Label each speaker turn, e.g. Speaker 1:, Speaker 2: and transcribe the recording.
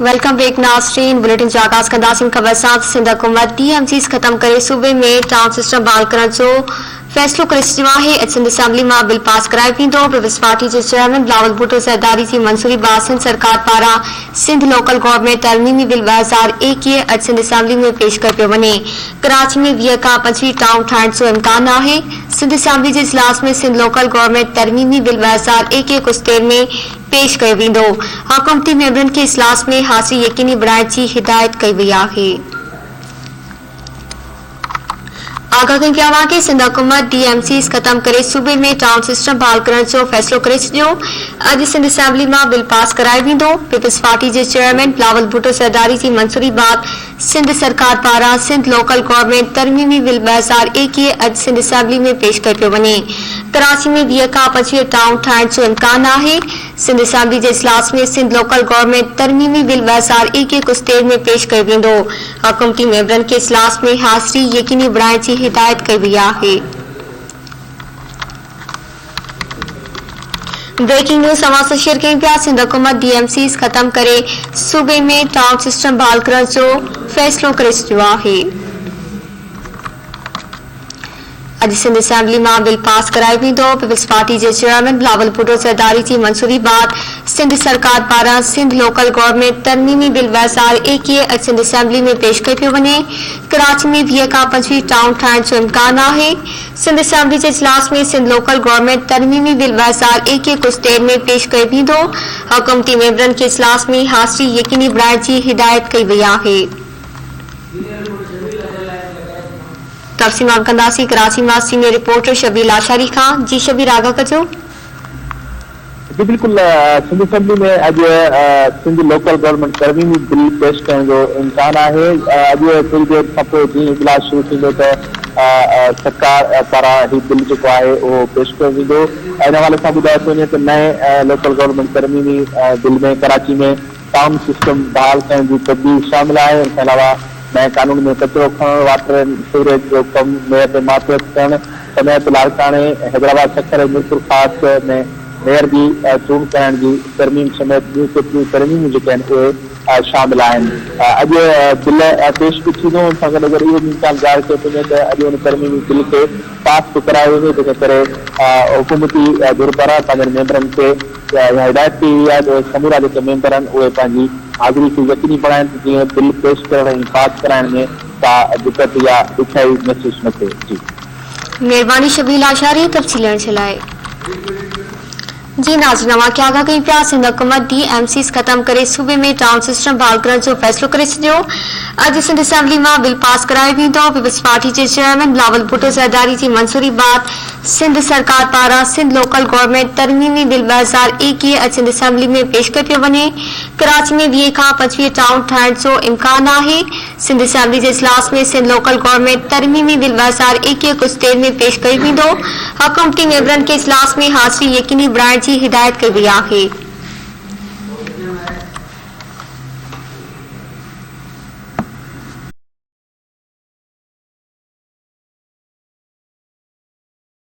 Speaker 1: Welcome back नाज़रीन। Bulletin जो आगाज़ कंदासीं ख़बर सां सिंध हुकूमत DMCs ख़त्म करे सूबे में टाउन सिस्टम बहाल करण जो फ़ैसिलो करे छॾियो आहे। सिंध असेंबली मां बिल पास करायो वेंदो। पीपल्स पार्टी जे चेयरमैन बिलावल भुट्टो ज़रदारी जी मंज़ूरी बाद सिंध सरकार पारां सिंध लोकल गवर्नमेंट तरमीमी बिल 2021 अॼु सिंध असेंबली में पेश कयो पियो वञे। कराची में 20 खां 25 टाउन ठाहिण जो इम्कान आहे। सिंध असेंबली जे इजलास में सिंध लोकल गवर्नमेंट तरमीमी बिल 2021 कुछ देर में पेश कयो वेंदो। हुकूमती मेंबरनि खे इजलास में हाज़िरी यकीनी बणाइण जी हिदायत कई वई आहे। आगाह कई पिया हुआ कि सिंध हुकूमत DMCs ख़त्म करे सूबे में टाउन सिस्टम बहाल करण जो फ़ैसिलो करे छॾियो। अॼु सिंध असेंबली मां बिल पास करायो वेंदो। पीपल्स पार्टी जे चेयरमैन बिलावल भुट्टो ज़रदारी जी मंज़ूरी बाद सिंध सरकार पारां सिंध लोकल गवर्नमेंट तरमीमी बिल 2021 अॼु सिंध असेंबली में पेश कयो पियो वञे। कराची में 20 खां 25 टाउन ठाहिण जो इम्कान आहे। सिंध असेंबली जे इजलास में सिंध लोकल गवर्नमेंट तरमीमी बिल 2021 कुछ देर में पेश कयो वेंदो। हुकूमती मेंबरनि खे इजलास में हाज़िरी यकीनी बणाइण जी हिदायत कई वई आहे। ब्रेकिंग न्यूज़ समाचार शेयर कयूं पिया। सिंध हुकूमत DMCs ख़त्म करे सूबे में टाउन सिस्टम बहाल करण जो फ़ैसिलो करे छॾियो आहे। अॼु सिंध असेंबली मां बिल पास करायो वेंदो। पीपल्स पार्टी जे चेयरमैन बिलावल भुट्टो ज़रदारी जी मंज़ूरी बाद सिंध सरकार पारां सिंध लोकल गवर्नमेंट तरमीमी बिल 2021 अॼु सिंध असेंबली में पेश कयो पियो वञे। कराची में 20 खां 25 टाउन ठाहिण जो इम्कान आहे। सिंध असेंबली जे इजलास में सिंध लोकल गवर्नमेंट तरमीमी बिल 2021 कुछ देर में पेश कयो वेंदो। हुकूमती मेंबरनि खे इजलास में हाज़िरी यकीनी बणाइण जी हिदायत कई वई आहे। तफ़सीलात कंदासीं कराची मां सीनियर रिपोर्टर शबीर लाशारी खां। जी शबीर, आगाह कजो।
Speaker 2: जी बिल्कुल, सिंध असेंबली में अॼु सिंध लोकल गवर्नमेंट तरमीमी बिल पेश करण जो इम्कान आहे। अॼु थोरी देरि खां पोइ जीअं इजलास शुरू थींदो त सरकार पारां हीउ बिल जेको आहे उहो पेश कयो वेंदो। इन हवाले सां ॿुधायो थो वञे त नए लोकल गवर्नमेंट तरमीमी बिल में कराची में टाउन सिस्टम बहाल करण जी तब्दील शामिल आहे। इनके अलावा नए कानून में कचरो खणण, वाटर सीवरेज जो कमु मेयर ते मातहत करणु, समय लाड़काणे हैदराबाद शहर मिरपुर ख़ासि में मेयर जी चूंड करण जी तरमीम समेत ॿियूं केतिरियूं तरमीमूं जेके आहिनि उहे शामिल आहिनि। अॼु बिल पेश बि थींदो। उन सां गॾु इहो बि इम्कान ज़ाहिर कयो थो वञे त अॼु उन तरमीमी बिल खे पास बि करायो वेंदो, जंहिंजे करे हुकूमती धुर पारां पंहिंजनि मेंबरनि खे हिदायत कई वई आहे त समूरा जेके मेंबर आहिनि उहे पंहिंजी हाज़िरी खे यकीनी बणाइनि जीअं बिल पेश करण ऐं पास कराइण में का दिक़त या ॾुखियाई महसूस न थिए। जी
Speaker 1: महिरबानी शबीर लाशारी तफ़सील ॾियण जे लाइ। जी नाज़रीन, अवां खे आगाह कई पिया। सिंध हुकूमत DMCs ख़त्म करे सूबे में टाउन सिस्टम बहाल करण जो फ़ैसिलो करे छॾियो। अॼु सिंध असेंबली मां बिल पास करायो वेंदो। पीपल्स पार्टी जे चेयरमैन बिलावल भुट्टो ज़रदारी जी मंज़ूरी बाद सिंध सरकार पारां सिंध लोकल गवर्नमेंट तरमीमी बिल 2021 अॼु सिंध असेंबली में पेश कयो पियो वञे। कराची में 20 खां 25 टाउन ठाहिण जो इम्कान आहे। सिंध असेंबली जे इजलास में सिंध लोकल गवर्नमेंट तरमीमी बिल 2021 कुछ देर में पेश कयो वेंदो। हुकूमती मेंबरनि खे इजलास में हाज़िरी यकीनी बणाइण जी हिदायत कई वई आहे।